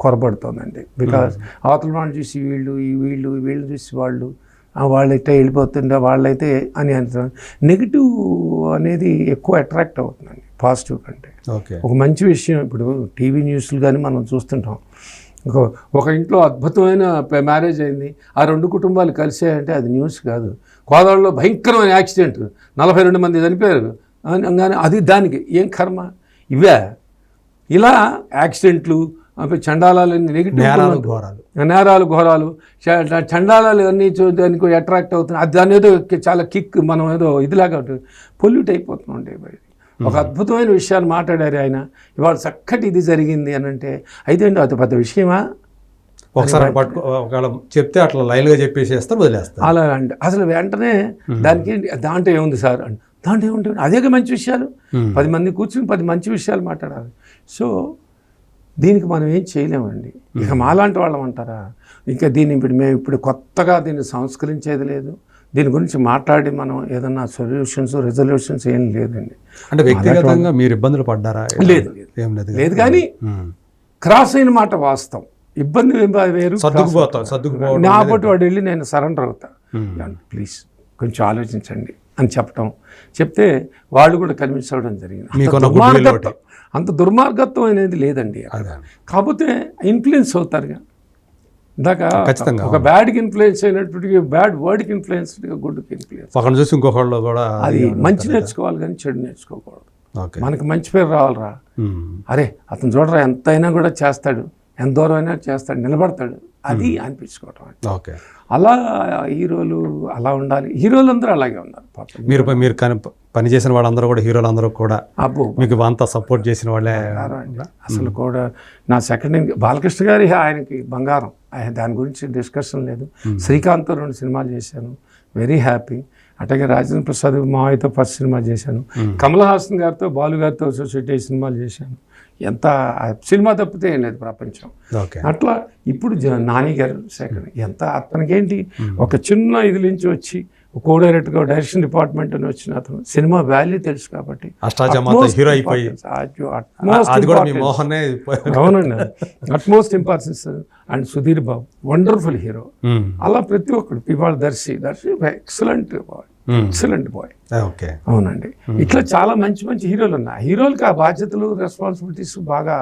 కొరబడుతోందండి. బికాజ్ అవతల వాళ్ళు చూసి వీళ్ళు చూసి వాళ్ళైతే వెళ్ళిపోతుండే వాళ్ళైతే అని అంటారు. నెగిటివ్ అనేది ఎక్కువ అట్రాక్ట్ అవుతుందండి పాజిటివ్ కంటే. ఒక మంచి విషయం ఇప్పుడు టీవీ న్యూస్లు కానీ మనం చూస్తుంటాం. ఒక ఇంట్లో అద్భుతమైన మ్యారేజ్ అయింది, ఆ 2 కుటుంబాలు కలిసాయంటే అది న్యూస్ కాదు. కోదాడలో భయంకరమైన యాక్సిడెంట్, 42 మంది చనిపోయారు అనగానే అది దానికి ఏం కర్మ? ఇవే ఇలా యాక్సిడెంట్లు, చండాలాలన్నీ నెగిటివ్ నేరాలు ఘోరాలు చండాలాలు అన్నీ దానికి అట్రాక్ట్ అవుతున్నాయి. అది దాని ఏదో చాలా కిక్, మనం ఏదో ఇదిలాగా పొల్యూట్ అయిపోతున్నాం. ఒక అద్భుతమైన విషయాన్ని మాట్లాడారు ఆయన, ఇవాళ చక్కటి ఇది జరిగింది అని అంటే అయితే అది పెద్ద విషయమా? ఒకసారి చెప్తే అట్లా లైన్గా చెప్పేసేస్తారు, వదిలేస్తారు. అలా అంటే అసలు వెంటనే దానికి దాంట్లో ఏముంది సార్ అంటే దాంట్లో ఏముంటుంది, అదే మంచి విషయాలు. 10 మంది కూర్చుని 10 మంచి విషయాలు మాట్లాడాలి. సో దీనికి మనం ఏం చేయలేమండి. ఇక మాలాంటి వాళ్ళం అంటారా? ఇంకా మేము ఇప్పుడు కొత్తగా దీన్ని సంస్కరించేది లేదు, దీని గురించి మాట్లాడి మనం ఏదన్నా రిజల్యూషన్స్ ఏం లేదండి. అంటే వ్యక్తిగతంగా మీరు ఇబ్బందులు పడ్డారా? లేదు కానీ క్రాస్ అయిన మాట వాస్తవం. ఇబ్బంది వేరు, సర్దుకుపోవడం నా పట్టు వాడు వెళ్ళి నేను సరెండర్ అవుతా, ప్లీజ్ కొంచెం ఆలోచించండి అని చెప్పడం, చెప్తే వాళ్ళు కూడా కన్విన్స్ అవ్వడం జరిగింది. అంత దుర్మార్గత్వం అనేది లేదండి. కాకపోతే ఇన్ఫ్లుయెన్స్ అవుతారుగా, ఇందాక ఒక బ్యాడ్కి ఇన్ఫ్లుయెన్స్ అయినప్పటికీ బ్యాడ్ వర్డ్కి ఇన్ఫ్లుయెన్స్, గుడ్కి ఇన్ఫ్లుయెన్స్, ఒకరిని చూసి ఇంకొకళ్ళు కూడా అది మంచి నేర్చుకోవాలి కానీ చెడు నేర్చుకోకూడదు. మనకి మంచి పేరు రావాలరా, అరే అతను చూడరా ఎంతైనా కూడా చేస్తాడు, ఎంత దూరం అయినా చేస్తాడు, నిలబడతాడు, అది అనిపించుకోవటం. ఓకే, అలా హీరోలు అలా ఉండాలి. హీరోలు అందరూ అలాగే ఉన్నారు పాపం. మీరు పని చేసిన వాళ్ళందరూ కూడా, హీరోలు అందరూ కూడా అబ్బో మీకు అంతా సపోర్ట్ చేసిన వాళ్ళే అసలు కూడా. నా సెకండ్ బాలకృష్ణ గారి ఆయనకి బంగారం, దాని గురించి డిస్కషన్ లేదు. శ్రీకాంత్తో 2 సినిమాలు చేశాను, వెరీ హ్యాపీ. అట్లాగే రాజేంద్ర ప్రసాద్ మావయ్యతో ఫస్ట్ సినిమా చేశాను. కమల్ హాసన్ గారితో, బాలు గారితో సొసైటీ సినిమాలు చేశాను. ఎంత సినిమా తప్పితే ఏం లేదు ప్రపంచం. అట్లా ఇప్పుడు నాని గారు సెకండ్, ఎంత అతనికేంటి ఒక చిన్న ఇది నుంచి వచ్చి కో డైరెక్టర్గా డైరెక్షన్ డిపార్ట్మెంట్ అని వచ్చిన అతను సినిమా వాల్యూ తెలుసు కాబట్టి అవునండి, utmost importance. And Sudheer Babu wonderful hero. అలా ప్రతి ఒక్కడు ఇవాళ దర్శి ఎక్సలెంట్ బాయ్. అవునండి, ఇట్లా చాలా మంచి మంచి హీరోలు ఉన్నాయి. హీరోలకి ఆ బాధ్యతలు, రెస్పాన్సిబిలిటీస్ బాగా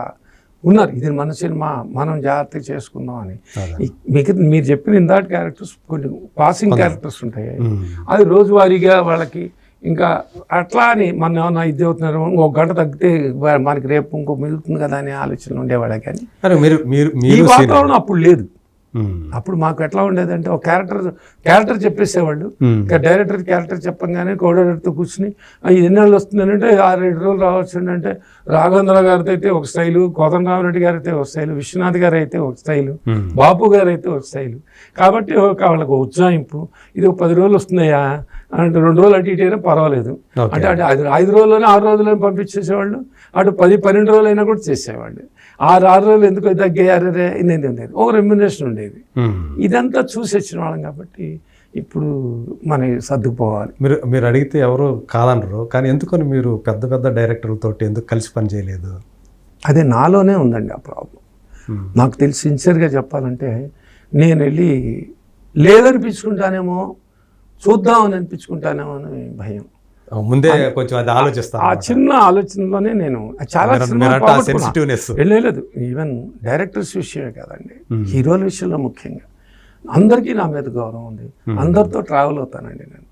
ఉన్నారు. ఇది మన సినిమా, మనం జాగ్రత్తగా చేసుకుందాం అని. మీరు చెప్పిన ఇందాటి క్యారెక్టర్స్ కొన్ని పాసింగ్ క్యారెక్టర్స్ ఉంటాయి, అది రోజువారీగా వాళ్ళకి ఇంకా అట్లా అని మనం ఏమన్నా ఇది అవుతున్నారు, ఒక గంట తగ్గితే మనకి రేపు ఇంకో మిగులుతుంది కదా అనే ఆలోచనలు ఉండేవాళ్ళకి. కానీ ఈ వాతావరణం అప్పుడు లేదు. అప్పుడు మాకు ఎట్లా ఉండేదంటే ఒక క్యారెక్టర్ చెప్పేసేవాళ్ళు, డైరెక్టర్ క్యారెక్టర్ చెప్పంగానే కో డైరెక్టర్తో కూర్చుని ఎన్నేళ్ళు వస్తుందనంటే 6-7 రోజులు రావచ్చు అంటే, రాఘవేంద్ర గారితో అయితే ఒక స్టైలు, కోదండరామరెడ్డి గారు అయితే ఒక స్టైలు, విశ్వనాథ్ గారు అయితే ఒక స్టైలు, బాపు గారు అయితే ఒక స్టైలు. కాబట్టి వాళ్ళకు ఉజ్జాయింపు, ఇది ఒక 10 రోజులు వస్తుందయ్యా అంటే 2 రోజులు అటు ఇటు అయినా పర్వాలేదు అంటే, 5 రోజుల్లోనే 6 రోజుల్లోనే పంపించేసేవాళ్ళు, అటు 10-12 రోజులు అయినా కూడా చేసేవాళ్ళు. 6 రోజులు ఎందుకు తగ్గారే నేను ఒక రెమ్యునరేషన్ ఉండేది. ఇదంతా చూసి వచ్చిన వాళ్ళం కాబట్టి ఇప్పుడు మన సర్దుకుపోవాలి. మీరు అడిగితే ఎవరు కాదనరు, కానీ ఎందుకని మీరు పెద్ద పెద్ద డైరెక్టర్లతో ఎందుకు కలిసి పని చేయలేదు? అదే నాలోనే ఉందండి ఆ ప్రాబ్లం. నాకు తెలిసి సిన్సియర్గా చెప్పాలంటే, నేను వెళ్ళి లేదనిపించుకుంటానేమో, చూద్దామని అనిపించుకుంటానేమో అని భయం. ముందే కొంచెం అది ఆలోచిస్తాను. ఆ చిన్న ఆలోచనలోనే నేను చాలా వెళ్ళలేదు. ఈవెన్ డైరెక్టర్స్ విషయమే కాదండి, హీరోల విషయంలో ముఖ్యంగా అందరికీ నా మీద గౌరవం ఉంది. అందరితో ట్రావెల్ అవుతానండి నేను.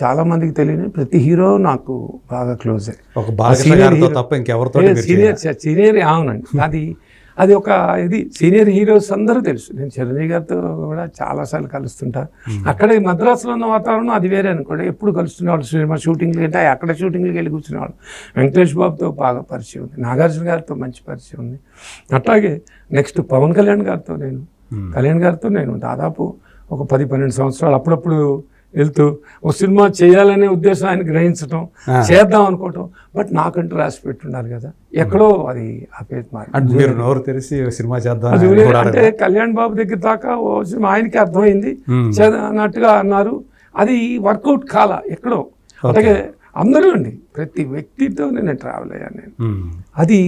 చాలా మందికి తెలియని ప్రతి హీరో నాకు బాగా క్లోజ్. సీనియర్ అవునండి, అది ఒక ఇది సీనియర్ హీరోస్ అందరూ తెలుసు. నేను చిరంజీవి గారితో కూడా చాలాసార్లు కలుస్తుంటా. అక్కడ మద్రాసులో ఉన్న వాతావరణం అది వేరే అనుకోండి, ఎప్పుడు కలుస్తున్నవాళ్ళు. సినిమా షూటింగ్లు అంటే అక్కడ షూటింగ్కి వెళ్ళి కూర్చునేవాళ్ళు. వెంకటేష్ బాబుతో బాగా పరిచయం ఉంది, నాగార్జున గారితో మంచి పరిచయం ఉంది. అట్లాగే నెక్స్ట్ పవన్ కళ్యాణ్ గారితో నేను దాదాపు ఒక 10-12 సంవత్సరాలు అప్పుడప్పుడు వెళ్తూ ఒక సినిమా చేయాలనే ఉద్దేశం ఆయన గ్రహించడం, చేద్దాం అనుకోవటం. బట్ నాకంటూ రాసి పెట్టుండాలి కదా, ఎక్కడో అది సినిమా చేద్దాం అంటే కళ్యాణ్ బాబు దగ్గర దాకా ఓ సినిమా ఆయనకి అర్థమైంది అన్నట్టుగా అన్నారు. అది వర్కౌట్ కాల ఎక్కడో. అలాగే అందరూ అండి, ప్రతి వ్యక్తితో నేను ట్రావెల్ అయ్యాను. నేను అది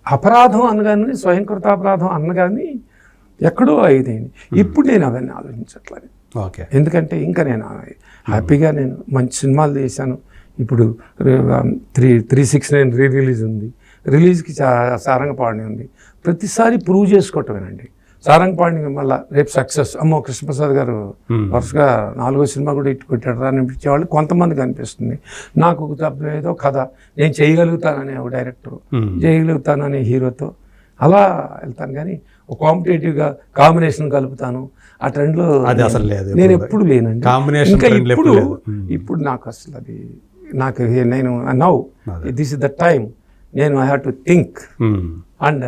అపరాధం అనగానే, స్వయంకృత అపరాధం అనగానే ఎక్కడో అయింది. ఇప్పుడు నేను అవన్నీ ఆలోచించట్లేదు. ఎందుకంటే ఇంకా నేను హ్యాపీగా నేను మంచి సినిమాలు చేశాను. ఇప్పుడు 369 రిలీజ్ ఉంది, రిలీజ్కి సారంగపాణి ఉంది. ప్రతిసారి ప్రూవ్ చేసుకోవటమేనండి. సారంగపాణి మళ్ళీ రేపు సక్సెస్, అమ్మో కృష్ణప్రసాద్ గారు వరుసగా 4వ సినిమా కూడా ఇట్టు కొట్టాడు అనిపించేవాళ్ళు కొంతమందికి అనిపిస్తుంది. నాకు ఏదో కథ నేను చేయగలుగుతాననే ఒక డైరెక్టర్, చేయగలుగుతాననే హీరోతో అలా వెళ్తాను. కానీ ఒక కాంపిటేటివ్గా కాంబినేషన్ కలుపుతాను, ఆ ట్రెండ్లో నేను ఎప్పుడు లేనండి. ఇంకా ఇప్పుడు నాకు అసలు అది నేను now this is the time, నేను I have to think and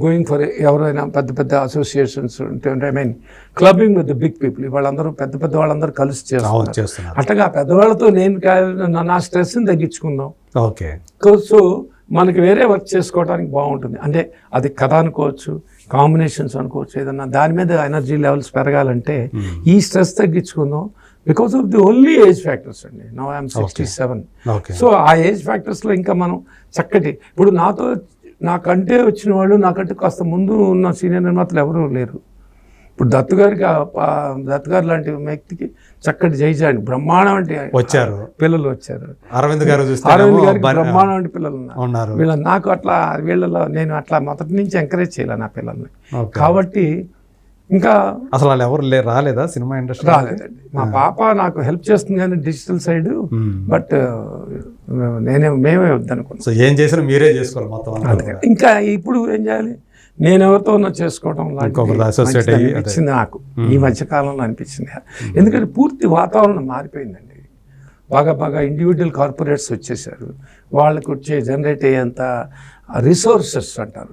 going for ఎవరైనా పెద్ద అసోసియేషన్స్ ఉంటే, I mean clubbing with the big people. వాళ్ళందరూ పెద్ద వాళ్ళందరూ కలిసి చేస్తున్నారు. అట్లాగా పెద్దవాళ్ళతో నేను నా స్ట్రెస్ని తగ్గించుకుందాం. సో మనకి వేరే వర్క్ చేసుకోవడానికి బాగుంటుంది. అంటే అది కథ అనుకోవచ్చు, కాంబినేషన్స్ అనుకోవచ్చు, ఏదన్నా దాని మీద ఎనర్జీ లెవెల్స్ పెరగాలంటే ఈ స్ట్రెస్ తగ్గించుకుందాం. Because of the only age factors అండి. Now I'm 67. సో ఆ ఏజ్ ఫ్యాక్టర్స్లో ఇంకా మనం చక్కటి, ఇప్పుడు నాతో నాకంటే వచ్చిన వాళ్ళు నాకంటే కాస్త ముందు ఉన్న సీనియర్ నిర్మాతలు ఎవరూ లేరు. ఇప్పుడు దత్తు గారు లాంటి వ్యక్తికి చక్కటి జైజాని బ్రహ్మాండం అంటే వచ్చారు, పిల్లలు వచ్చారు. అరవింద్ గారికి బ్రహ్మాండం అంటే పిల్లలు ఉన్నారు. వీళ్ళ నాకు అట్లా వీళ్ళలో నేను అట్లా మొదటి నుంచి ఎంకరేజ్ చేయాలి నా పిల్లల్ని. కాబట్టి ఇంకా అసలు వాళ్ళు ఎవరు రాలేదా సినిమా ఇండస్ట్రీ? రాలేదండి. మా పాప నాకు హెల్ప్ చేస్తుంది కానీ డిజిటల్ సైడ్, బట్ మేమే వద్దనుకున్నాం. సో ఏం చేసినా మీరే చేసుకోవాలి మొత్తం. ఇంకా ఇప్పుడు ఏం చేయాలి, నేను ఎవరితో చేసుకోవడం అనిపించింది నాకు ఈ మధ్య కాలంలో అనిపించింది. ఎందుకంటే పూర్తి వాతావరణం మారిపోయిందండి. బాగా ఇండివిజువల్ కార్పొరేట్స్ వచ్చేసారు. వాళ్ళకి వచ్చే జనరేట్ అయ్యేంత రిసోర్సెస్ అంటారు,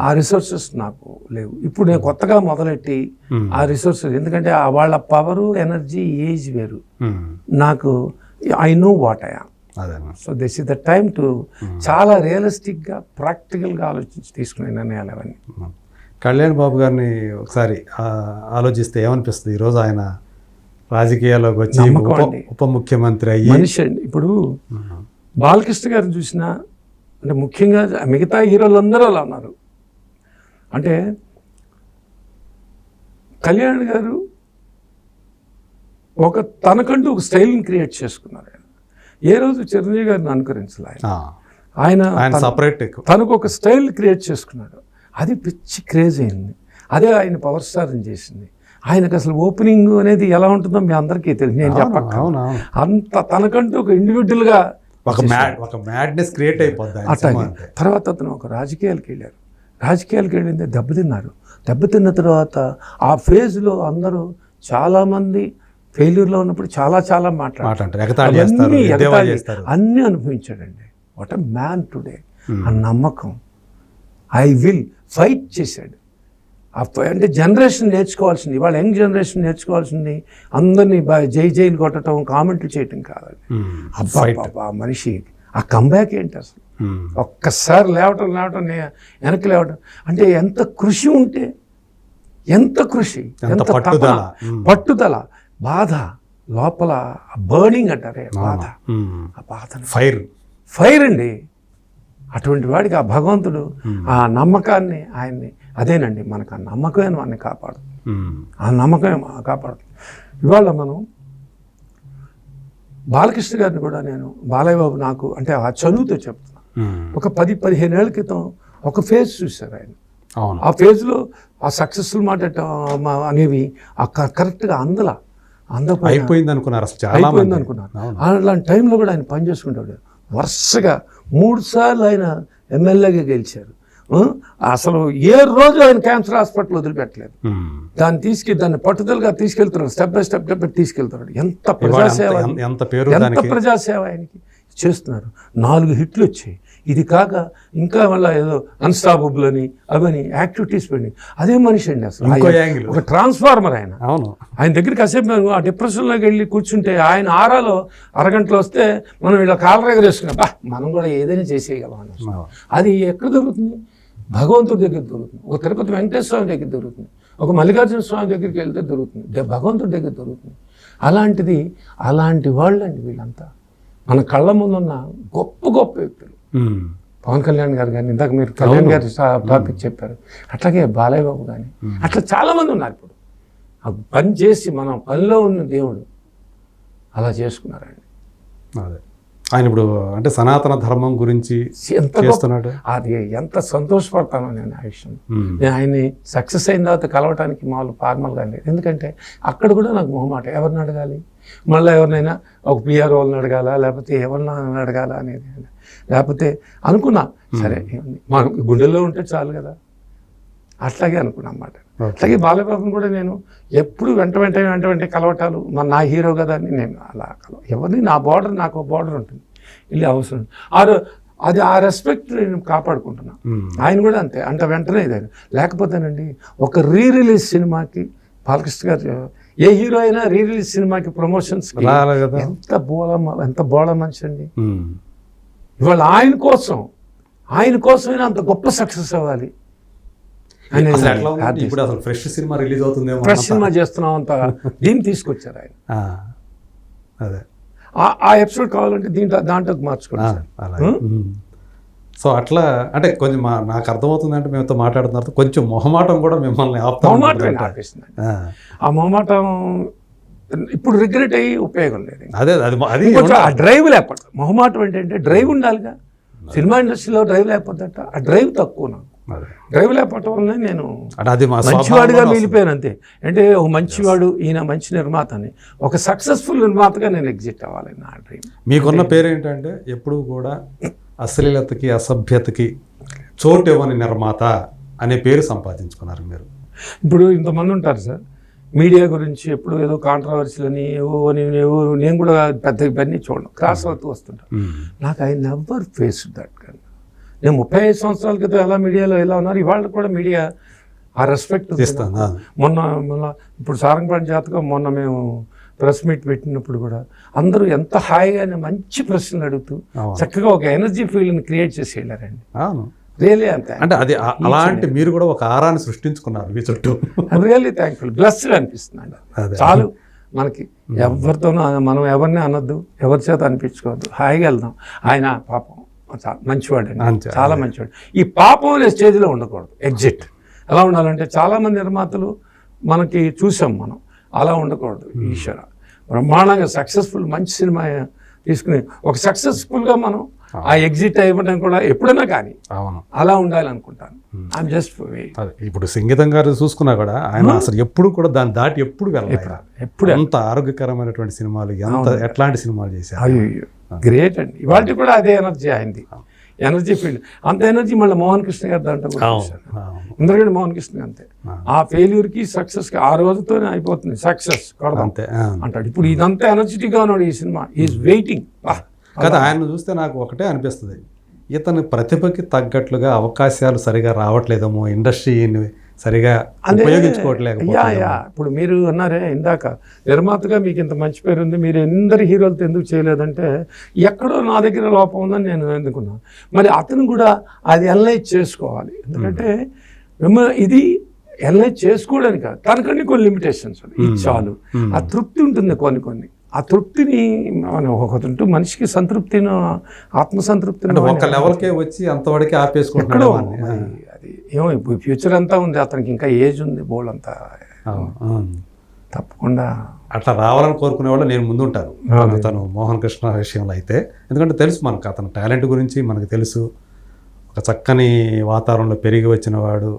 ఆ రిసోర్సెస్ నాకు లేవు. ఇప్పుడు నేను కొత్తగా మొదలెట్టి ఆ రిసోర్సెస్, ఎందుకంటే వాళ్ళ పవరు, ఎనర్జీ, ఏజ్ వేరు. నాకు I know what I am. So this is the time to చాలా రియలిస్టిక్గా, ప్రాక్టికల్గా ఆలోచించి తీసుకునే నిర్ణయాలు అవన్నీ. కళ్యాణ్ బాబు గారిని ఒకసారి ఆలోచిస్తే ఏమనిపిస్తుంది? ఈరోజు ఆయన రాజకీయాల్లోకి వచ్చి ఉప ముఖ్యమంత్రి అయ్యి మనిషి అండి. ఇప్పుడు బాలకృష్ణ గారిని చూసినా, అంటే ముఖ్యంగా మిగతా హీరోలందరూ అలా ఉన్నారు. అంటే కళ్యాణ్ గారు తనకంటూ ఒక స్టైల్ని క్రియేట్ చేసుకున్నారు. ఆయన ఏ రోజు చిరంజీవి గారిని అనుకరించాలి. ఆయన సపరేట్ తనకు ఒక స్టైల్ క్రియేట్ చేసుకున్నాడు. అది పిచ్చి క్రేజ్ అయింది. అదే ఆయన పవర్ స్టార్ని చేసింది. ఆయనకు అసలు ఓపెనింగ్ అనేది ఎలా ఉంటుందో మీ అందరికీ తెలియదు, నేను చెప్పక. అంత తనకంటూ ఒక ఇండివిజువల్గా ఒక మ్యాడ్నెస్ క్రియేట్ అయిపోద్ది. అట్లాగే తర్వాత అతను ఒక రాజకీయాలకు వెళ్ళారు. రాజకీయాలకు వెళ్ళింది దెబ్బతిన్నారు. దెబ్బతిన్న తర్వాత ఆ ఫేజ్లో అందరూ చాలామంది ఫెయిల్యూర్లో ఉన్నప్పుడు చాలా మాట్లాడారు, అన్నీ అనుభవించాడండి. What a man today. ఆ నమ్మకం, ఐ విల్ ఫైట్ చేశాడు. అంటే జనరేషన్ నేర్చుకోవాల్సింది, ఇవాళ యంగ్ జనరేషన్ నేర్చుకోవాల్సింది అందరినీ జైలు కొట్టడం, కామెంట్లు చేయటం కాదండి. అబ్బా మనిషి ఆ కంబ్యాక్ ఏంటి అసలు? ఒక్కసారి లేవటం వెనక్కి లేవటం అంటే ఎంత కృషి ఉంటే, ఎంత కృషి, ఎంత పట్టుదల, బాధ లోపల బర్నింగ్ అంటారే బాధ, ఆ బాధ ఫైర్ అండి. అటువంటి వాడికి ఆ భగవంతుడు ఆ నమ్మకాన్ని, ఆయన్ని, అదేనండి మనకు ఆ నమ్మకమే మనని కాపాడుతుంది. ఆ నమ్మకమే కాపాడుతుంది. ఇవాళ మనం బాలకృష్ణ గారిని కూడా నేను బాలయ్య బాబు నాకు అంటే ఆ చదువుతో చెప్తున్నా. ఒక 10-15 ఏళ్ల క్రితం ఒక ఫేజ్ చూశారు ఆయన. ఆ ఫేజ్లో ఆ సక్సెస్ఫుల్ మాట అనేవి కరెక్ట్గా అయిపోయింది అనుకున్నారు. అలాంటి టైంలో కూడా ఆయన పని చేసుకుంటాడు. వరుసగా 3 సార్లు ఆయన ఎమ్మెల్యేగా గెలిచారు. అసలు ఏ రోజు ఆయన క్యాన్సర్ హాస్పిటల్ వదిలిపెట్టలేదు. దాన్ని పట్టుదలగా తీసుకెళ్తున్నాడు, స్టెప్ బై స్టెప్ తీసుకెళ్తున్నాడు. ఎంత ప్రజాసేవ ఆయనకి చేస్తున్నారు. 4 హిట్లు వచ్చాయి. ఇది కాక ఇంకా మళ్ళీ ఏదో అన్స్టాపబుల్ అని అవని యాక్టివిటీస్ పెండి. అదే మనిషి అండి అసలు, ఒక ట్రాన్స్ఫార్మర్ ఆయన. ఆయన దగ్గరికి కాసేపు ఆ డిప్రెషన్లోకి వెళ్ళి కూర్చుంటే ఆయన ఆరాలో అరగంటలో వస్తే మనం ఇలా కాలర్ ఎగరేసుకున్నాం, మనం కూడా ఏదైనా చేసేయగలం అని. అది ఎక్కడ దొరుకుతుంది? భగవంతుడి దగ్గర దొరుకుతుంది. ఒక తిరుపతి వెంకటేశ్వర స్వామి దగ్గర దొరుకుతుంది. ఒక మల్లికార్జున స్వామి దగ్గరికి వెళ్తే దొరుకుతుంది. భగవంతుడి దగ్గర దొరుకుతుంది. అలాంటి వాళ్ళు అండి వీళ్ళంతా. మన కళ్ళ ముందున్న గొప్ప వ్యక్తులు. పవన్ కళ్యాణ్ గారు కానీ, ఇందాక మీరు కళ్యాణ్ గారి టాపిక్ చెప్పారు, అట్లాగే బాలయ్య బాబు కానీ, అట్లా చాలామంది ఉన్నారు. ఇప్పుడు ఆ పని చేసి మనం పనిలో ఉన్న దేవుడు అలా చేసుకున్నారండి. ఆయన ఇప్పుడు అంటే సనాతన ధర్మం గురించి చేస్తున్నాడు. అది ఎంత సంతోషపడతానో నేను ఆ విషయం. నేను ఆయన్ని సక్సెస్ అయిన తర్వాత కలవటానికి మామూలు ఫార్మల్గా లేదు. ఎందుకంటే అక్కడ కూడా నాకు మొహమాట, ఎవరిని అడగాలి, మళ్ళీ ఎవరినైనా ఒక పిఆర్ వాళ్ళని అడగాల, లేకపోతే ఎవరినైనా అడగాల అనేది. లేకపోతే అనుకున్నా, సరే మా గుండెల్లో ఉంటే చాలు కదా, అట్లాగే అనుకున్నా అన్నమాట. అట్లాగే బాలయ్యబాబుని కూడా నేను ఎప్పుడు వెంట కలవటాలు, నా హీరో కదా అని నేను అలా ఎవరిని, నాకు ఒక బార్డర్ ఉంటుంది, వెళ్ళి అవసరం. అది ఆ రెస్పెక్ట్ నేను కాపాడుకుంటున్నా. ఆయన కూడా అంతే, అంటే వెంటనే ఇదాను. లేకపోతేనండి ఒక రిలీజ్ సినిమాకి బాలకృష్ణ గారు, ఏ హీరో అయినా రిలీజ్ సినిమాకి ప్రమోషన్స్కి ఎంత బోళ మనిషి అండి. ఇవాళ ఆయన కోసమైనా అంత గొప్ప సక్సెస్ అవ్వాలి. ఇప్పుడు అసలు ఫ్రెష్ సినిమా రిలీజ్ అవుతుంది, ఫ్రెష్ సినిమా చేస్తున్నాం అంత దీన్ని తీసుకొచ్చారు ఆయన. ఆ ఎపిసోడ్ కావాలంటే దాంట్లోకి మార్చుకోండి. సో అట్లా అంటే కొంచెం నాకు అర్థమవుతుంది అంటే మేమతో మాట్లాడుతున్న తర్వాత కొంచెం మొహమాటం కూడా మిమ్మల్ని మొహమాటం ఆపేసింది. ఆ మొహమాటం ఇప్పుడు రిగ్రెట్ అయ్యి ఉపయోగం లేదు. అదే అది ఆ డ్రైవ్ లేకపోతే మొహమాటం ఏంటంటే డ్రైవ్ ఉండాలిగా. సినిమా ఇండస్ట్రీలో డ్రైవ్ లేకపోతే ఆ డ్రైవ్ తక్కువ నాకు. డ్రైవ్ లేకపోవటం వల్ల నేను మంచివాడిగా మిగిలిపోయాను అంతే. అంటే ఒక మంచివాడు, ఈయన మంచి నిర్మాత అని, ఒక సక్సెస్ఫుల్ నిర్మాతగా నేను ఎగ్జిట్ అవ్వాలి నా డ్రీమ్. మీకున్న పేరు ఏంటంటే ఎప్పుడు కూడా అశ్లీలతకి అసభ్యతకి చోటు ఇవ్వని నిర్మాత అనే పేరు సంపాదించుకున్నారు మీరు. ఇప్పుడు ఇంతమంది ఉంటారు సార్ మీడియా గురించి ఎప్పుడు ఏదో కాంట్రవర్సీలని నేను కూడా పెద్ద ఇవన్నీ చూడను, క్రాస్ అవుతూ వస్తుంటాను. నాకు I never face that kind. నేను 35 సంవత్సరాల క్రితం ఎలా మీడియాలో ఎలా ఉన్నారు, ఇవాళ కూడా మీడియా ఆ రెస్పెక్ట్ ఇస్తాను. మొన్న ఇప్పుడు సారంగపాణి జాతకం మొన్న మేము ప్రెస్ మీట్ పెట్టినప్పుడు కూడా అందరూ ఎంత హాయిగా మంచి ప్రశ్నలు అడుగుతూ చక్కగా ఒక ఎనర్జీ ఫీల్డ్ని క్రియేట్ చేసి వెళ్ళారండి. రియలీ అంతే. అంటే అది అలాంటి మీరు కూడా ఒక ఆరాన్ని సృష్టించుకున్నారు మీ చుట్టూ. రియల్లీ థ్యాంక్ఫుల్, బ్లెస్డ్ అనిపిస్తుంది. చాలు మనకి ఎవరితోనూ మనం ఎవరిని అనొద్దు, ఎవరి చేత అనిపించుకోవద్దు, హాయిగా వెళ్దాం. ఆయన పాపం మంచివాడు అండి, చాలా మంచివాడు. ఈ పాపం అనే స్టేజ్లో ఉండకూడదు. ఎగ్జిట్ ఎలా ఉండాలంటే చాలామంది నిర్మాతలు మనకి చూసాం, మనం అలా ఉండకూడదు. ఈశ్వర బ్రహ్మాండంగా సక్సెస్ఫుల్ మంచి సినిమా తీసుకుని ఒక సక్సెస్ఫుల్గా మనం ఆ ఎగ్జిట్ అవ్వడం కూడా ఎప్పుడైనా కానీ అలా ఉండాలి అనుకుంటాను. ఐఎమ్ జస్ట్ ఇప్పుడు సంగీతం గారు చూసుకున్నా కూడా ఆయన అసలు ఎప్పుడు కూడా దాన్ని దాటి ఎప్పుడు వెళ్ళాలి. ఎప్పుడు ఎంత ఆరోగ్యకరమైనటువంటి సినిమాలు, ఎంత ఎట్లాంటి సినిమాలు చేశారు. అయ్యో గ్రేట్ అండి. ఇవాళ కూడా అదే ఎనర్జీ అయింది, ఎనర్జీ ఫీల్డ్. అంత ఎనర్జీ మళ్ళీ మోహన్ కృష్ణ గారు దాంట్లో ఎందుకంటే మోహన్ కృష్ణ అంతే, ఆ ఫెయిల్యూర్కి సక్సెస్కి ఆ రోజుతోనే అయిపోతుంది. సక్సెస్ అంతే అంటాడు. ఇప్పుడు ఇదంతా ఎనర్జెటిక్గా ఉన్నాడు ఈ సినిమా, ఈజ్ వెయిటింగ్. కదా ఆయన చూస్తే నాకు ఒకటే అనిపిస్తుంది, ఇతని ప్రతిభకి తగ్గట్లుగా అవకాశాలు సరిగా రావట్లేదేమో, ఇండస్ట్రీని సరిగా ఉపయోగించుకోవట్లేదు. ఇప్పుడు మీరు అన్నారే ఇందాక, నిర్మాతగా మీకు ఇంత మంచి పేరు ఉంది, మీరు ఎందరి హీరోలతో ఎందుకు చేయలేదంటే ఎక్కడో నా దగ్గర లోపం ఉందని నేను ఎందుకున్నాను. మరి అతను కూడా అది అనలైజ్ చేసుకోవాలి. ఎందుకంటే ఇది అనలైజ్ చేసుకోవడానికి కాదు, తనకంటే కొన్ని లిమిటేషన్స్ ఉన్నాయి. ఇది చాలు, ఆ తృప్తి ఉంటుంది కొన్ని. ఆ తృప్తిని మనం ఒకటి మనిషికి సంతృప్తిని, ఆత్మసంతృప్తిని ఒక లెవెల్కే వచ్చి అంతవరకు ఆపేసుకుంటాడు. అది ఏమో ఇప్పుడు ఫ్యూచర్ అంతా ఉంది, అతనికి ఇంకా ఏజ్ ఉంది, బోల్ అంతా తప్పకుండా అట్లా రావాలని కోరుకునే వాళ్ళు నేను ముందుంటాను. తను మోహన్ కృష్ణ విషయంలో అయితే, ఎందుకంటే తెలుసు మనకు అతని టాలెంట్ గురించి మనకు తెలుసు. ఒక చక్కని వాతావరణంలో పెరిగి వచ్చిన వాడు,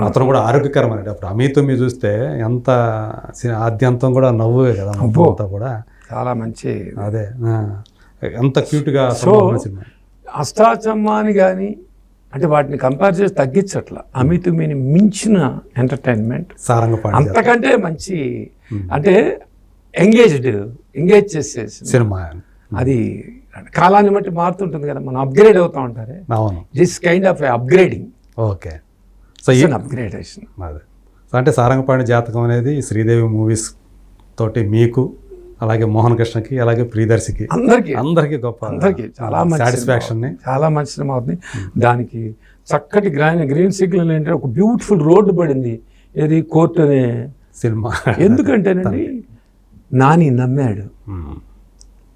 అతను కూడా ఆరోగ్యకరమైన. అప్పుడు అమితో మీరు చూస్తే ఎంత ఆద్యంతం కూడా నవ్వే కదా, అంతా కూడా చాలా మంచి. అదే ఎంత క్యూట్గా. సో అష్టాచమ్మాని కానీ అంటే వాటిని కంపేర్ చేసి తగ్గించట్ల. అమిత్ మీని మించిన ఎంటర్టైన్మెంట్ సారంగపాణి అంతకంటే మంచి, అంటే ఎంగేజ్ చేసేసి సినిమా. అది కాలాన్ని బట్టి మారుతుంటుంది కదా, మనం అప్గ్రేడ్ అవుతూ ఉంటారే. అవును, this kind of upgrading. Okay, so upgradation అదే. అంటే సారంగపాణి జాతకం అనేది శ్రీదేవి మూవీస్ తోటి మీకు, అలాగే మోహన్ కృష్ణకి, అలాగే ప్రియదర్శికి, అందరికీ గొప్ప, అందరికీ చాలా సాటిస్ఫాక్షన్, చాలా మంచి సినిమా అవుతుంది. దానికి చక్కటి గ్రీన్ సిగ్నల్ ఏంటంటే ఒక బ్యూటిఫుల్ రోడ్డు పడింది. ఏది కోర్టు అనే సినిమా. ఎందుకంటేనండి నాని నమ్మాడు.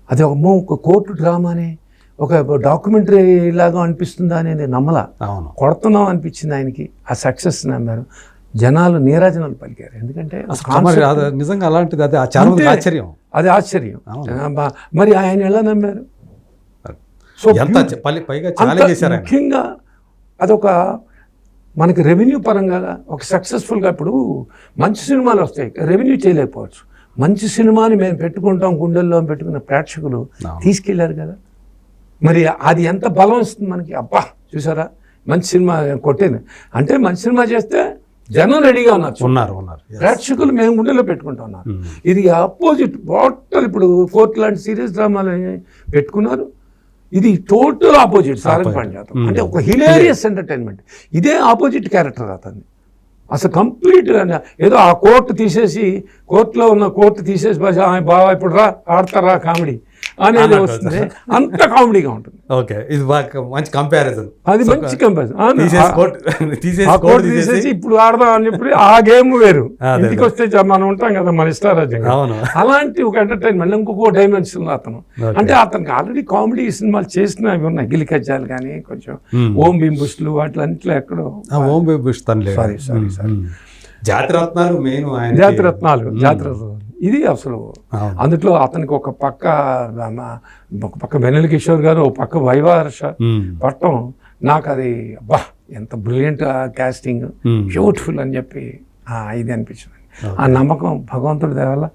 అది ఒక కోర్టు డ్రామానే, ఒక డాక్యుమెంటరీ లాగా అనిపిస్తుందా అనేది నమ్మలా, కొడుతున్నాం అనిపించింది ఆయనకి. ఆ సక్సెస్ నమ్మారు జనాలు, నీరాజనాలు పలికారు. ఎందుకంటే నిజంగా అలాంటిది, అది ఆశ్చర్యం, అది ఆశ్చర్యం. మరి ఆయన ఎలా నమ్మారు? సో ముఖ్యంగా అదొక మనకి రెవెన్యూ పరంగా ఒక సక్సెస్ఫుల్గా, ఇప్పుడు మంచి సినిమాలు వస్తాయి, రెవెన్యూ చేయలేకపోవచ్చు. మంచి సినిమాని మేము పెట్టుకుంటాం, గుండెల్లో పెట్టుకున్న ప్రేక్షకులు తీసుకెళ్లారు కదా. మరి అది ఎంత బలం ఇస్తుంది మనకి. అబ్బా చూసారా మంచి సినిమా కొట్టేది అంటే, మంచి సినిమా చేస్తే జనం రెడీగా ఉన్నారు, ప్రేక్షకులు మేము గుండెలో పెట్టుకుంటా ఉన్నారు. ఇది అపోజిట్ టోటల్. ఇప్పుడు కోర్టు లాంటి సీరియస్ డ్రామాలు పెట్టుకున్నారు, ఇది టోటల్ ఆపోజిట్ సారంగపాణి జాతకం. అంటే ఒక హిలేరియస్ ఎంటర్టైన్మెంట్. ఇదే ఆపోజిట్ క్యారెక్టర్ అతన్ని. అసలు కంప్లీట్గా ఏదో ఆ కోర్టులో ఉన్న కోర్టు తీసేసి బాగా ఇప్పుడు ఆడతారా కామెడీ అనేది వస్తుంది, అంత కామెడీగా ఉంటుంది. ఓకే, ఇది బాగా మంచి కంపారిజన్. అది మంచి కంపారిజన్. తీసేసి తీసేసి ఇప్పుడు ఆడదాం అని చెప్పి ఆ గేమ్ వేరు. ఇంటికి వస్తే మనం ఉంటాం కదా మన ఇష్టారాజ్యం, అలాంటి ఒక ఎంటర్టైన్మెంట్ ఇంకొక డైమెన్షన్ అతను. అంటే అతనికి ఆల్రెడీ కామెడీ సినిమాలు చేసినవి ఉన్నాయి, గిలి కజ్జాలు కానీ కొంచెం ఓం భీమ్ బుష్లు వాటిలో ఎక్కడో. ఓం భీమ్ బుష్ సారీ జాతిరత్నాలు మెయిన్, జాతిరత్నాలు ఇది అసలు. అందులో అతనికి ఒక పక్క వెన్నెల కిషోర్ గారు, ఒక పక్క వైవార్ష పట్టం. నాకు అది అబ్బా ఎంత బ్రిలియంట్ కాస్టింగ్, బ్యూటిఫుల్ అని చెప్పి ఇది అనిపించింది. ఆ నమ్మకం భగవంతుడి దేవల్ల,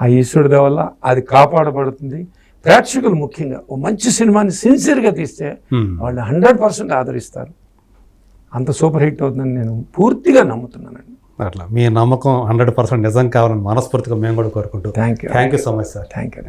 ఆ ఈశ్వరుడి దేవల్ల అది కాపాడబడుతుంది. ప్రేక్షకులు ముఖ్యంగా ఓ మంచి సినిమాని సిన్సియర్గా తీస్తే వాళ్ళు 100% ఆదరిస్తారు. అంత సూపర్ హిట్ అవుతుందని నేను పూర్తిగా నమ్ముతున్నానండి. అట్లా మీ నమ్మకం 100% నిజం కావాలని మనస్ఫూర్తిగా మేము కూడా కోరుకుంటూ. Thank you so much sir. Thank you.